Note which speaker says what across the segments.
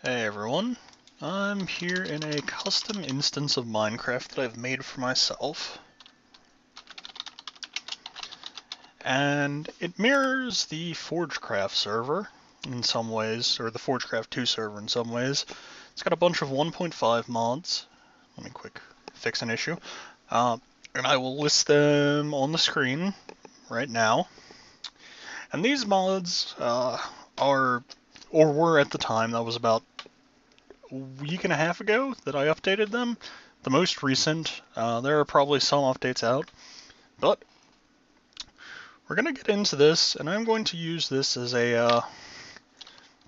Speaker 1: Hey everyone, I'm here in a custom instance of Minecraft that I've made for myself. And it mirrors the ForgeCraft server in some ways, or the ForgeCraft 2 server in some ways. It's got a bunch of 1.5 mods. Let me quick fix an issue. And I will list them on the screen right now. And these mods are, or were at the time, that was about a week and a half ago that I updated them. The most recent, there are probably some updates out, but we're going to get into this, and I'm going to use this as a,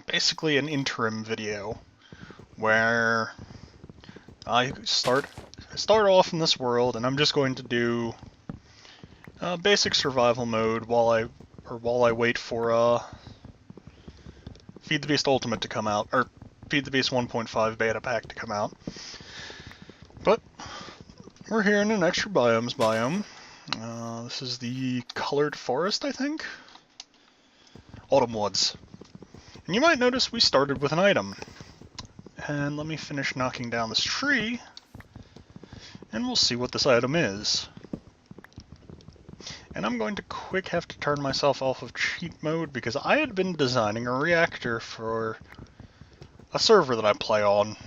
Speaker 1: basically an interim video, where I start off in this world, and I'm just going to do basic survival mode while I wait for Feed the Beast Ultimate to come out, or Feed the Beast 1.5 beta pack to come out. But we're here in an Extrabioms biome. This is the colored forest, I think? Autumn Woods. And you might notice we started with an item. And let me finish knocking down this tree, and we'll see what this item is. And I'm going to quick have to turn myself off of cheat mode because I had been designing a reactor for a server that I play on.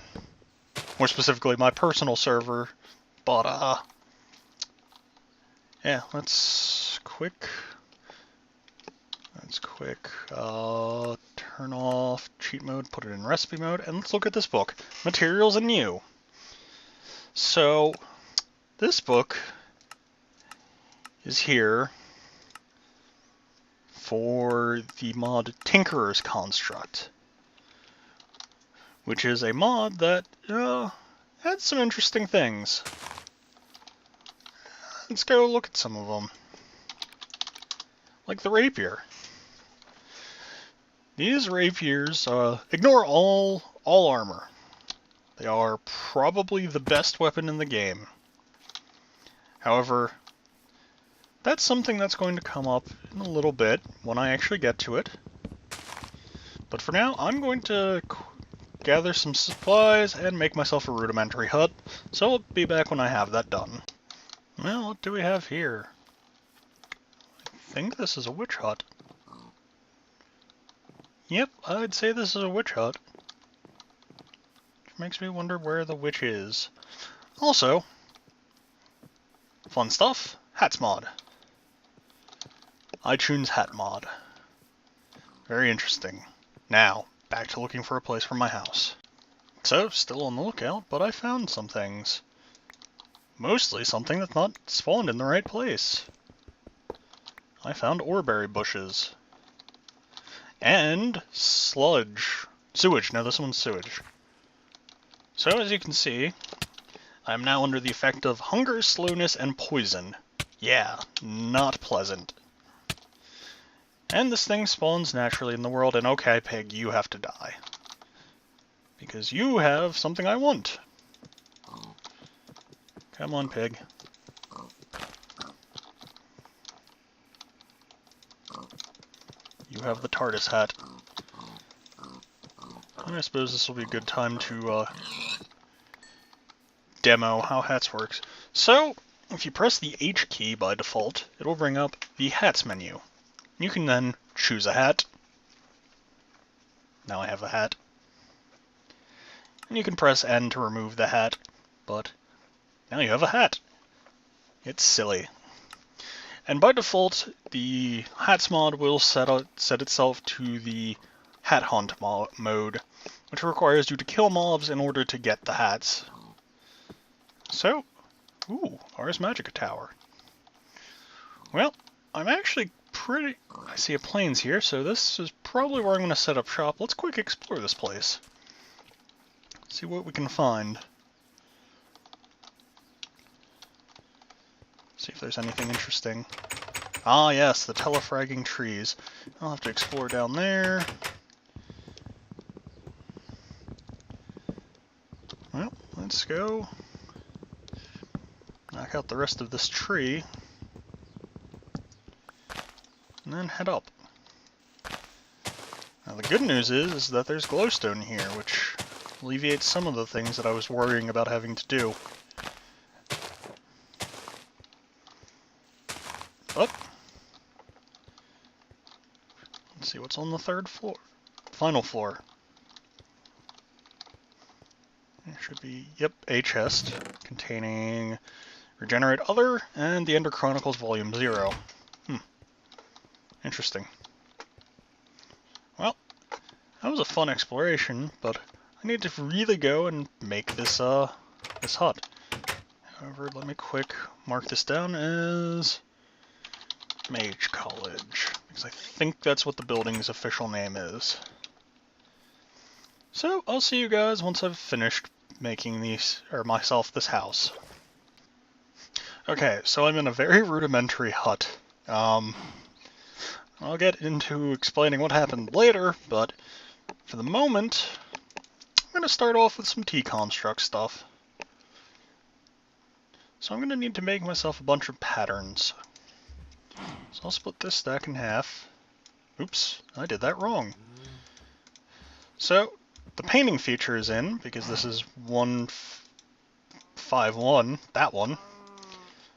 Speaker 1: More specifically, my personal server. But, yeah, let's quick turn off cheat mode, put it in recipe mode, and let's look at this book, Materials and New. So, this book is here for the mod Tinkerer's Construct, which is a mod that had some interesting things. Let's go look at some of them. Like the rapier. These rapiers ignore all armor. They are probably the best weapon in the game. However, that's something that's going to come up in a little bit when I actually get to it. But for now, I'm going to gather some supplies and make myself a rudimentary hut, so I'll be back when I have that done. Well, what do we have here? I think this is a witch hut. Yep, I'd say this is a witch hut. Which makes me wonder where the witch is. Also, fun stuff, hats mod. iChun's hat mod. Very interesting. Now, back to looking for a place for my house. So, still on the lookout, but I found some things. Mostly something that's not spawned in the right place. I found oreberry bushes. And sludge. Sewage. No, this one's sewage. So, as you can see, I'm now under the effect of hunger, slowness, and poison. Yeah, not pleasant. And this thing spawns naturally in the world, and okay, pig, you have to die. Because you have something I want. Come on, pig. You have the TARDIS hat. And I suppose this will be a good time to demo how hats works. So, if you press the H key by default, it will bring up the hats menu. You can then choose a hat. Now I have a hat. And you can press N to remove the hat, but now you have a hat. It's silly. And by default, the hats mod will set itself to the hat hunt mode, which requires you to kill mobs in order to get the hats. So, ooh, Ars Magica tower. Well, I'm actually I see a plains here, so this is probably where I'm going to set up shop. Let's quick explore this place. See what we can find. See if there's anything interesting. Ah yes, the telefragging trees. I'll have to explore down there. Well, let's go knock out the rest of this tree. And then head up. Now Now, the good news is that there's glowstone here, which alleviates some of the things that I was worrying about having to do. But let's see what's on the third floor. Final floor. There should be, yep, a chest containing Regenerate Other and the Ender Chronicles Volume 0. Interesting. Well, that was a fun exploration, but I need to really go and make this this hut. However, let me quick mark this down as Mage College, because I think that's what the building's official name is. So, I'll see you guys once I've finished making myself this house. Okay, so I'm in a very rudimentary hut. I'll get into explaining what happened later, but for the moment, I'm going to start off with some T-construct stuff. So I'm going to need to make myself a bunch of patterns. So I'll split this stack in half. Oops, I did that wrong. So, the painting feature is in, because this is 151, that one.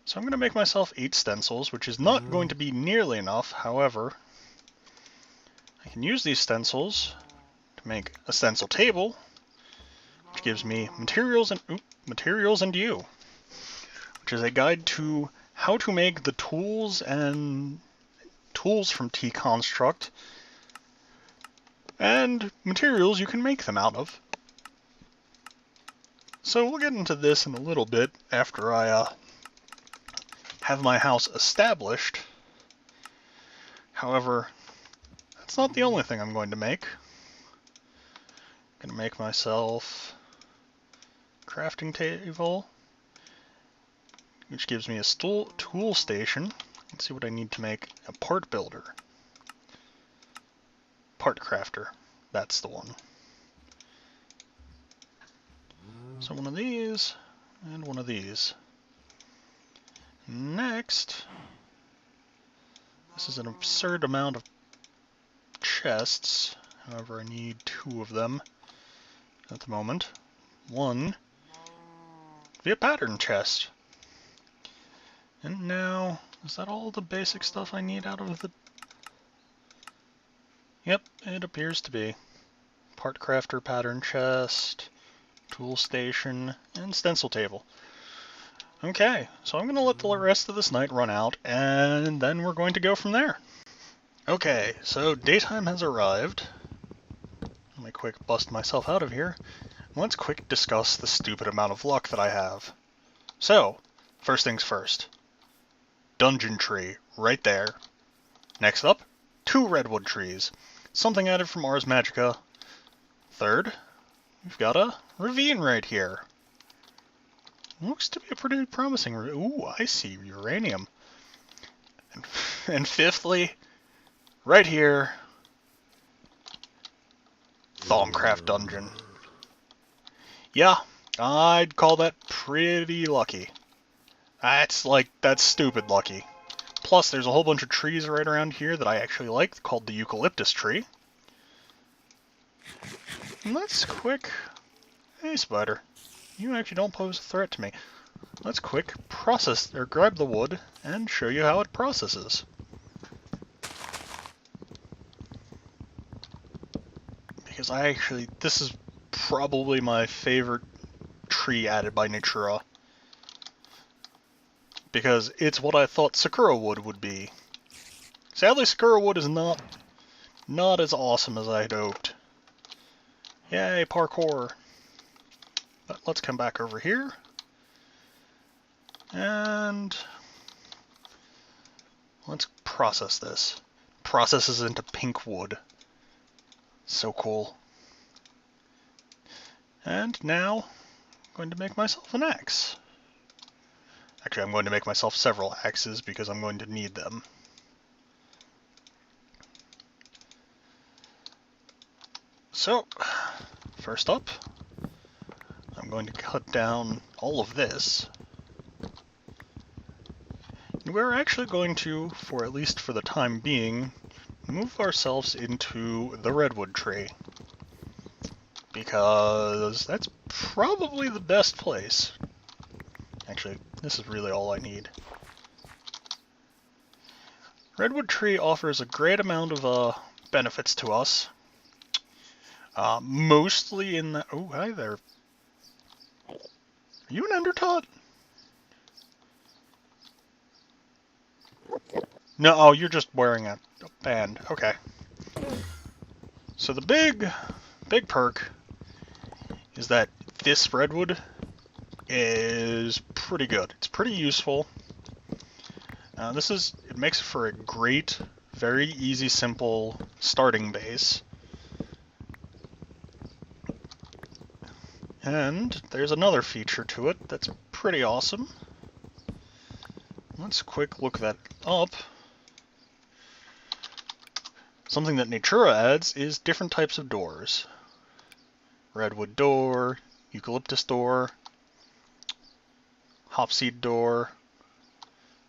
Speaker 1: So I'm going to make myself 8 stencils, which is not going to be nearly enough. However, I can use these stencils to make a stencil table, which gives me materials and you, which is a guide to how to make the tools from T-construct and materials you can make them out of. So we'll get into this in a little bit after I have my house established. However, that's not the only thing I'm going to make. I'm going to make myself a crafting table, which gives me a tool station. Let's see what I need to make a part builder. Part crafter, that's the one. So one of these, and one of these. Next, this is an absurd amount of chests. However, I need 2 of them at the moment. One to be a pattern chest. And now, is that all the basic stuff I need out of the... Yep, it appears to be. Part crafter, pattern chest, tool station, and stencil table. Okay, so I'm going to let the rest of this night run out, and then we're going to go from there. Okay, so daytime has arrived. Let me quick bust myself out of here. Let's quick discuss the stupid amount of luck that I have. So, first things first. Dungeon tree, right there. Next up, 2 redwood trees. Something added from Ars Magica. Third, we've got a ravine right here. Looks to be a pretty promising... Ooh, I see uranium. And fifthly, right here, Thaumcraft dungeon. Yeah, I'd call that pretty lucky. That's stupid lucky. Plus, there's a whole bunch of trees right around here that I actually like, called the eucalyptus tree. And let's quick... Hey, spider. You actually don't pose a threat to me. Let's quick grab the wood and show you how it processes. Because this is probably my favorite tree added by Natura. Because it's what I thought Sakura wood would be. Sadly, Sakura wood is not as awesome as I had hoped. Yay, parkour. But let's come back over here. And let's process this. Processes into pink wood. So cool. And now, I'm going to make myself an axe. Actually, I'm going to make myself several axes because I'm going to need them. So, first up, I'm going to cut down all of this. We're actually going to, at least for the time being, move ourselves into the redwood tree, because that's probably the best place. Actually, this is really all I need. Redwood tree offers a great amount of benefits to us. Mostly in the... Oh, hi there. Are you an Endertot? No, oh, you're just wearing a band. Okay. So the big perk is that this redwood is pretty good. It's pretty useful. It makes for a great, very easy, simple starting base. And there's another feature to it that's pretty awesome. Let's quick look that up. Something that Natura adds is different types of doors. Redwood door, eucalyptus door, hopseed door,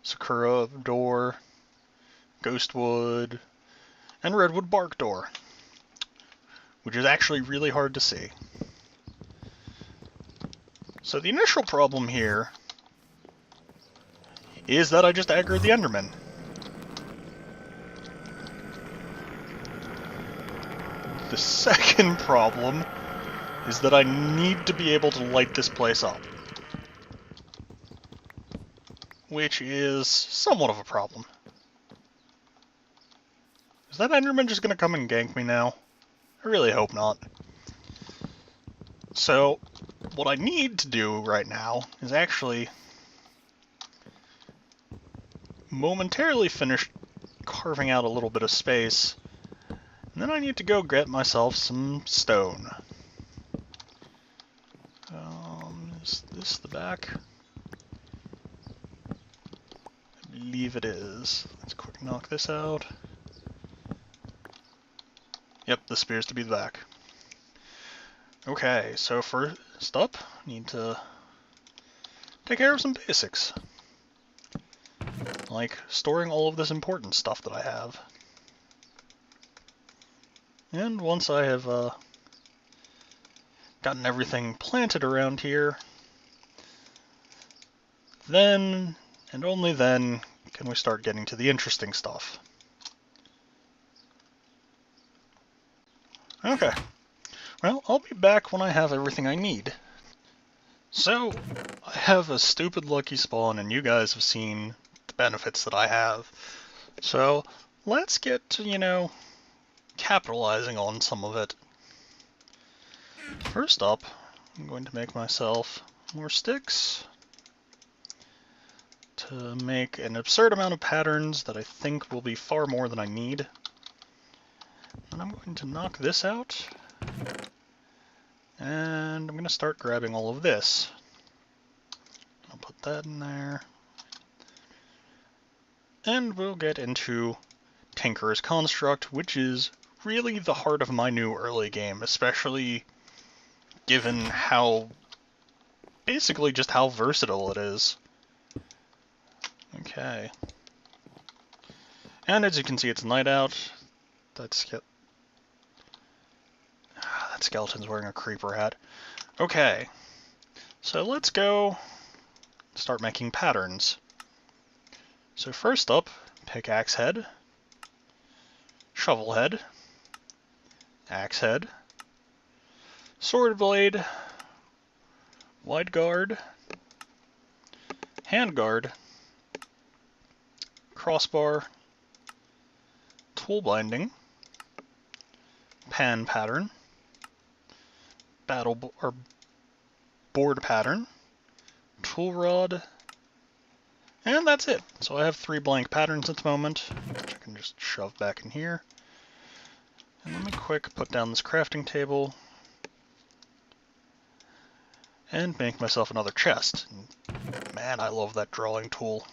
Speaker 1: sakura door, ghostwood, and redwood bark door, which is actually really hard to see. So the initial problem here is that I just aggroed the Enderman. The second problem is that I need to be able to light this place up, which is somewhat of a problem. Is that Enderman just going to come and gank me now? I really hope not. So, what I need to do right now is actually momentarily finish carving out a little bit of space, and then I need to go get myself some stone. Is this the back? I believe it is. Let's quick knock this out. Yep, this appears to be the back. Okay, so first up, I need to take care of some basics. Like storing all of this important stuff that I have. And once I have gotten everything planted around here, then, and only then, can we start getting to the interesting stuff. Okay. Well, I'll be back when I have everything I need. So, I have a stupid lucky spawn, and you guys have seen the benefits that I have. So, let's get to, capitalizing on some of it. First up, I'm going to make myself more sticks to make an absurd amount of patterns that I think will be far more than I need. And I'm going to knock this out. And I'm going to start grabbing all of this. I'll put that in there. And we'll get into Tinker's Construct, which is really the heart of my new early game, especially given how, basically just how versatile it is. Okay. And as you can see, it's night out. That skeleton's wearing a creeper hat. Okay. So let's go start making patterns. So first up, pickaxe head, shovel head, axe head, sword blade, wide guard, hand guard, crossbar, tool binding, pan pattern, board pattern, tool rod, and that's it. So I have 3 blank patterns at the moment, which I can just shove back in here. And let me quick put down this crafting table and make myself another chest. And man, I love that drawing tool.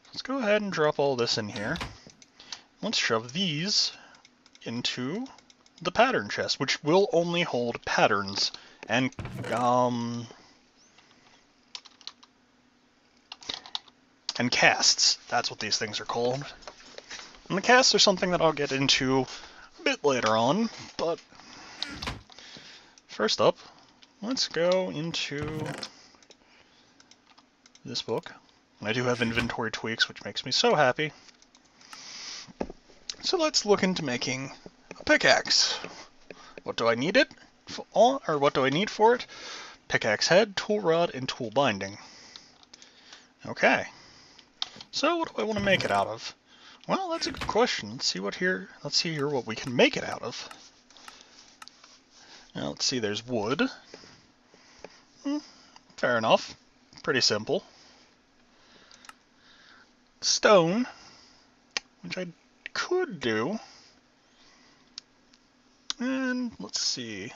Speaker 1: Let's go ahead and drop all this in here. Let's shove these into the pattern chest, which will only hold patterns and casts. That's what these things are called. And the casts are something that I'll get into a bit later on, but first up, let's go into this book. And I do have inventory tweaks, which makes me so happy. So let's look into making a pickaxe. What do I need it for, or what do I need for it? Pickaxe head, tool rod, and tool binding. Okay. So what do I want to make it out of? Well, that's a good question. Let's see here what we can make it out of. Now let's see, there's wood. Fair enough. Pretty simple. Stone, which I could do. And let's see.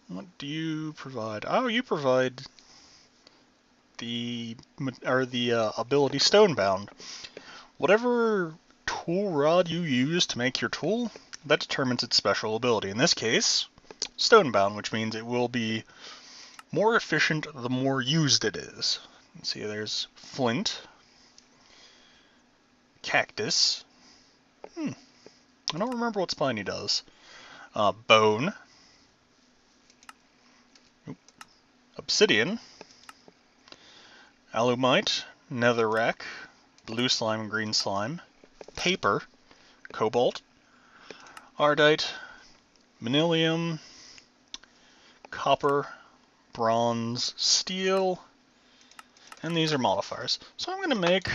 Speaker 1: What do you provide? Oh, you provide the ability Stonebound. Whatever tool rod you use to make your tool, that determines its special ability. In this case, Stonebound, which means it will be more efficient the more used it is. Let's see, there's flint, cactus. I don't remember what spiny does. Bone, obsidian, alumite, netherrack, blue slime and green slime, paper, cobalt, ardite, manilium, copper, bronze, steel, and these are modifiers. So I'm going to make,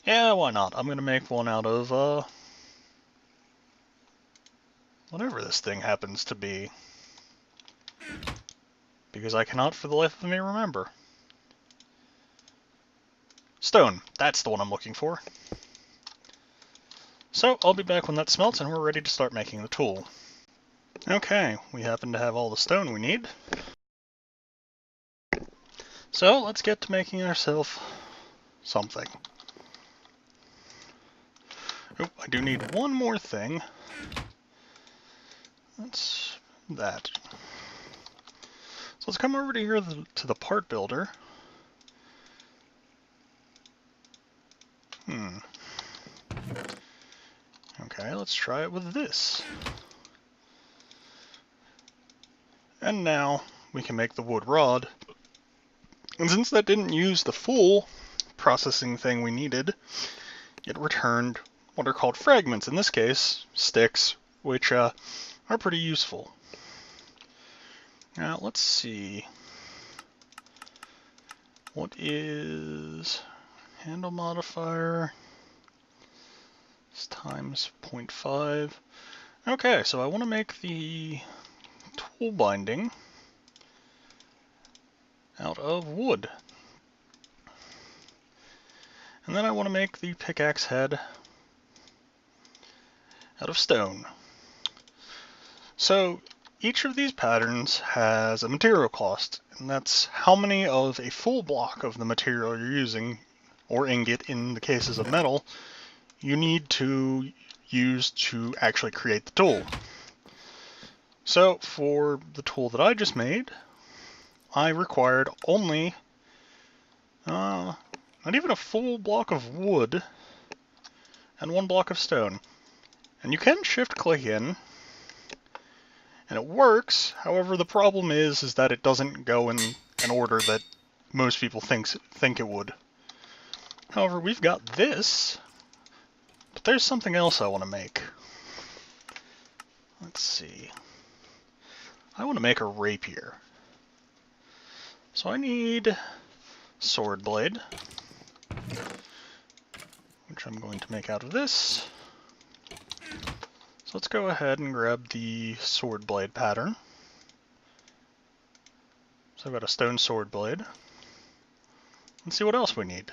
Speaker 1: yeah, why not? I'm going to make one out of, whatever this thing happens to be. Because I cannot for the life of me remember. Stone, that's the one I'm looking for. So I'll be back when that smelts and we're ready to start making the tool. Okay, we happen to have all the stone we need. So let's get to making ourselves something. Oh, I do need one more thing. That's that. So let's come over to here to the part builder. Okay, let's try it with this. And now we can make the wood rod. And since that didn't use the full processing thing we needed, it returned what are called fragments, in this case, sticks, which are pretty useful. Now, let's see. What is handle modifier? It's times 0.5. Okay, so I want to make the tool binding out of wood. And then I want to make the pickaxe head out of stone. So each of these patterns has a material cost, and that's how many of a full block of the material you're using, or ingot in the cases of metal, you need to use to actually create the tool. So for the tool that I just made, I required only not even a full block of wood and one block of stone. And you can shift click in, and it works. However, the problem is that it doesn't go in an order that most people think it would. However, we've got this, but there's something else I want to make. Let's see. I want to make a rapier. So I need sword blade, which I'm going to make out of this. So let's go ahead and grab the sword blade pattern. So I've got a stone sword blade. Let's see what else we need.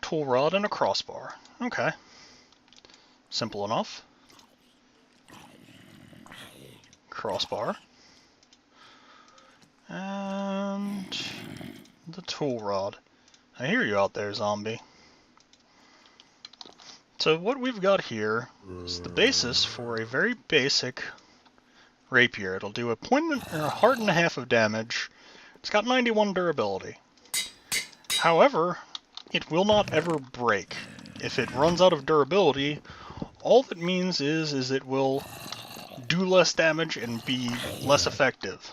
Speaker 1: Tool rod and a crossbar. Okay. Simple enough. Crossbar. And the tool rod. I hear you out there, zombie. So what we've got here is the basis for a very basic rapier. It'll do a heart and a half of damage. It's got 91 durability. However, it will not ever break. If it runs out of durability, all that means is it will do less damage and be less effective.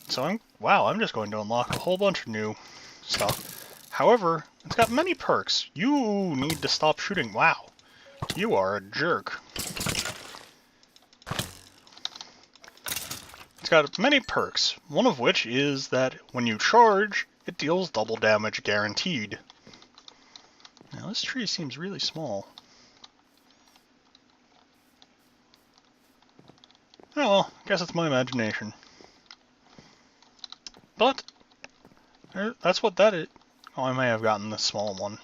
Speaker 1: So I'm just going to unlock a whole bunch of new stuff. However, it's got many perks. You need to stop shooting. Wow, you are a jerk. It's got many perks, one of which is that when you charge, it deals double damage guaranteed. Now this tree seems really small. Oh well, guess it's my imagination. But, that's what that is. Oh, I may have gotten the small one.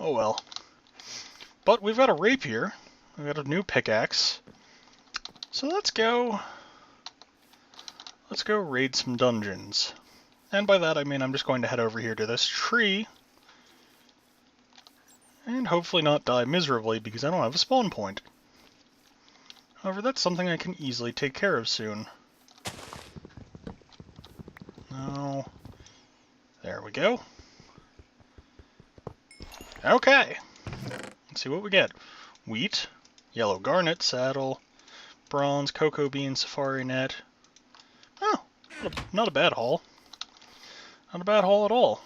Speaker 1: Oh well. But we've got a rapier, we've got a new pickaxe. So let's go raid some dungeons. And by that I mean I'm just going to head over here to this tree and hopefully not die miserably because I don't have a spawn point. However, that's something I can easily take care of soon. No. There we go. Okay. Let's see what we get. Wheat, yellow garnet saddle, bronze, cocoa bean, safari net. Oh, not a bad haul. Not a bad haul at all.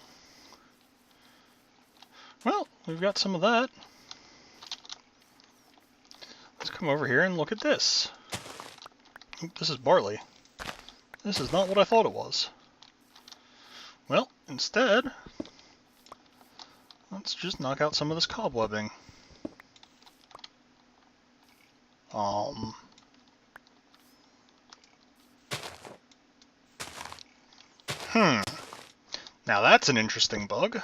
Speaker 1: Well, we've got some of that. Let's come over here and look at this. Oop, this is barley. This is not what I thought it was. Well, instead, let's just knock out some of this cobwebbing. Now that's an interesting bug.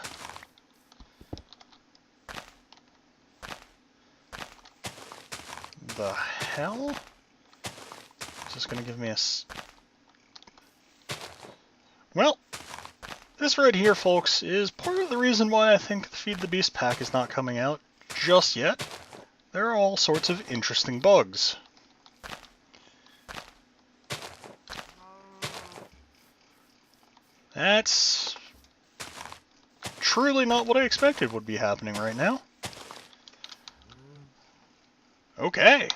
Speaker 1: The hell? Is this gonna give me a... Well, this right here, folks, is part of the reason why I think the Feed the Beast pack is not coming out just yet. There are all sorts of interesting bugs. That's truly not what I expected would be happening right now. Okay.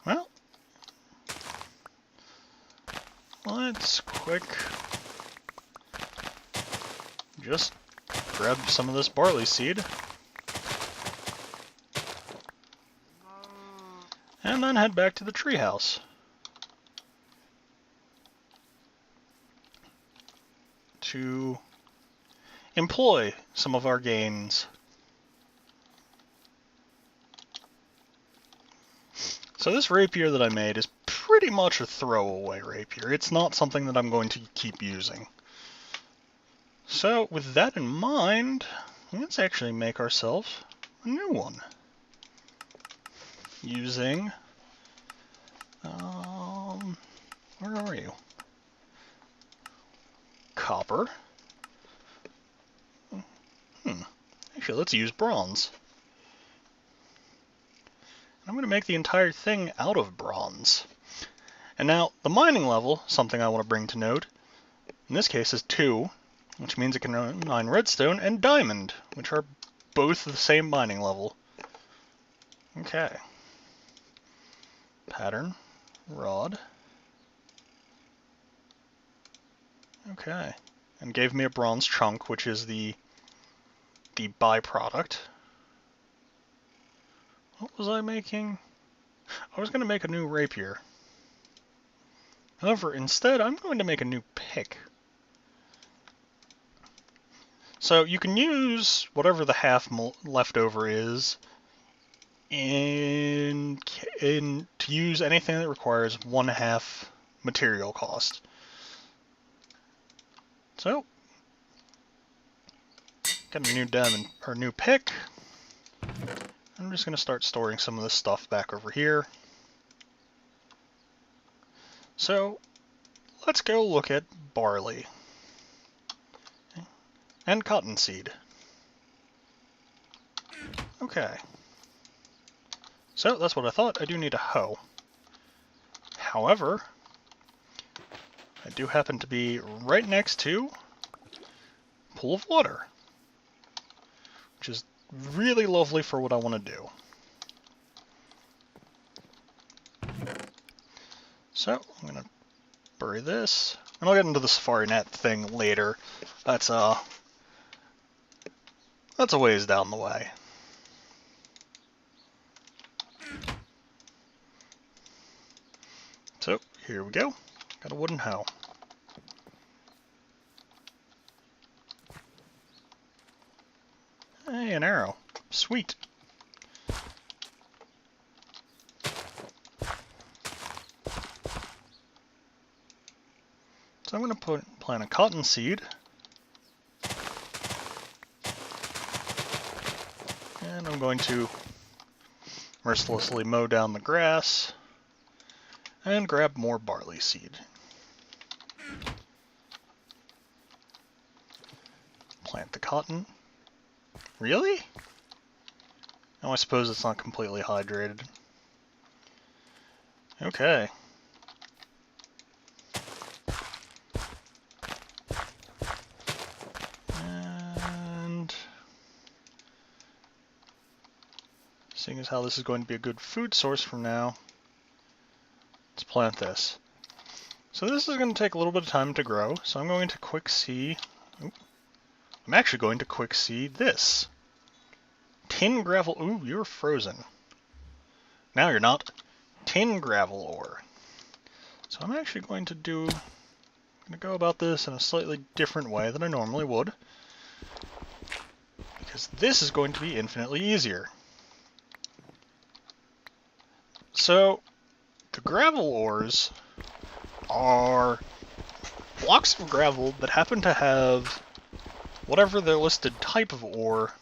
Speaker 1: Well, let's just grab some of this barley seed. And then head back to the treehouse. To employ some of our gains. So this rapier that I made is pretty much a throwaway rapier. It's not something that I'm going to keep using. So with that in mind, let's actually make ourselves a new one. Using, where are you? Copper. Actually, let's use bronze. I'm going to make the entire thing out of bronze. And now, the mining level, something I want to bring to note, in this case is 2, which means it can mine redstone, and diamond, which are both the same mining level. Okay. Pattern, rod. Okay. And gave me a bronze chunk, which is the byproduct. What was I making? I was going to make a new rapier. However, instead, I'm going to make a new pick. So you can use whatever the half leftover is to use anything that requires 1/2 material cost. So, got a new diamond or new pick. I'm just going to start storing some of this stuff back over here. So, let's go look at barley and cottonseed. Okay. So, that's what I thought. I do need a hoe. However, I do happen to be right next to a pool of water, which is really lovely for what I want to do. So I'm going to bury this, and I'll get into the Safari Net thing later. That's a ways down the way. So here we go. Got a wooden hoe. Hey, an arrow. Sweet. So I'm going to plant a cotton seed. And I'm going to mercilessly mow down the grass and grab more barley seed. Plant the cotton. Really? Oh, I suppose it's not completely hydrated. Okay. And seeing as how this is going to be a good food source from now, let's plant this. So this is going to take a little bit of time to grow, so I'm going to quick see. I'm actually going to quick see this. Tin gravel. Ooh, you're frozen. Now you're not. Tin gravel ore. So I'm actually going to go about this in a slightly different way than I normally would, because this is going to be infinitely easier. So the gravel ores are blocks of gravel that happen to have whatever their listed type of ore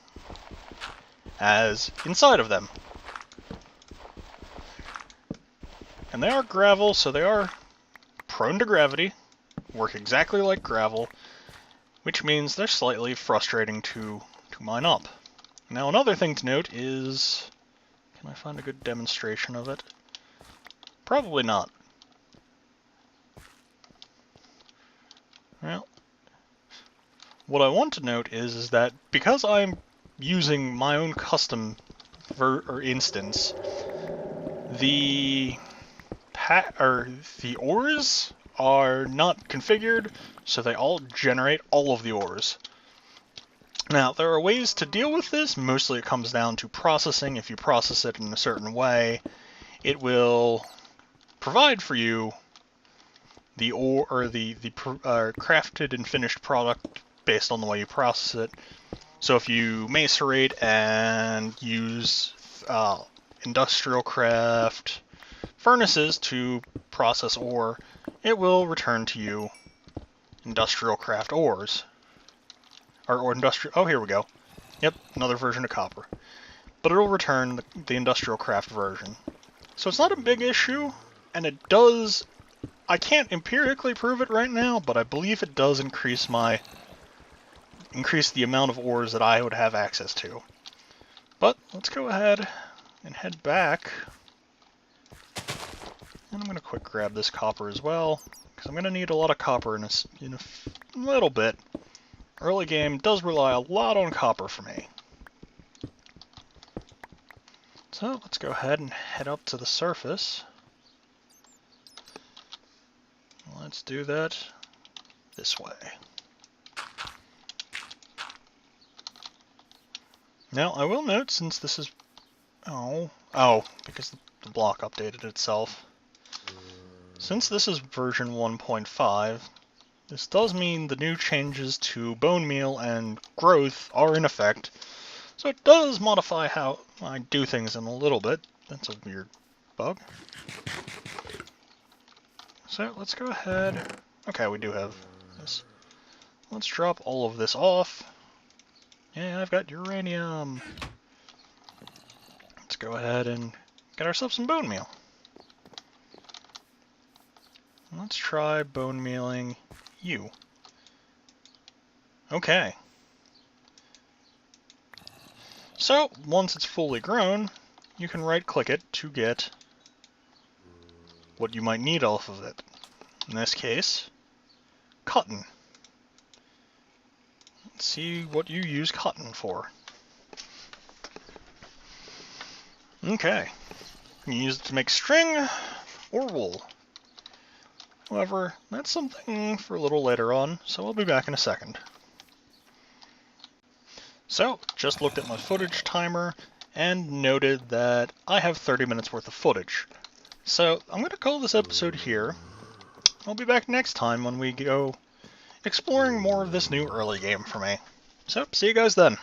Speaker 1: as inside of them. And they are gravel, so they are prone to gravity, work exactly like gravel, which means they're slightly frustrating to mine up. Now another thing to note is, can I find a good demonstration of it? Probably not. Well, what I want to note is that because I'm using my own custom instance, the ores are not configured, so they all generate all of the ores. Now, there are ways to deal with this. Mostly it comes down to processing. If you process it in a certain way, it will provide for you the ore, or the crafted and finished product based on the way you process it. So if you macerate and use IndustrialCraft furnaces to process ore, it will return to you IndustrialCraft ores. Oh, here we go. Yep, another version of copper. But it'll return the IndustrialCraft version. So it's not a big issue, and it does... I can't empirically prove it right now, but I believe it does increase the amount of ores that I would have access to. But let's go ahead and head back. And I'm going to quick grab this copper as well, because I'm going to need a lot of copper in a little bit. Early game does rely a lot on copper for me. So let's go ahead and head up to the surface. Let's do that this way. Now, I will note, since this is... because the block updated itself. Since this is version 1.5, this does mean the new changes to bone meal and growth are in effect. So it does modify how I do things in a little bit. That's a weird bug. So let's go ahead. Okay, we do have this. Let's drop all of this off. Yeah, I've got uranium. Let's go ahead and get ourselves some bone meal. Let's try bone mealing you. Okay. So, once it's fully grown, you can right-click it to get what you might need off of it. In this case, cotton. Let's see what you use cotton for. Okay. You can use it to make string or wool. However, that's something for a little later on, so I'll be back in a second. So, just looked at my footage timer and noted that I have 30 minutes worth of footage. So, I'm going to call this episode here. I'll be back next time when we go exploring more of this new early game for me. So, see you guys then.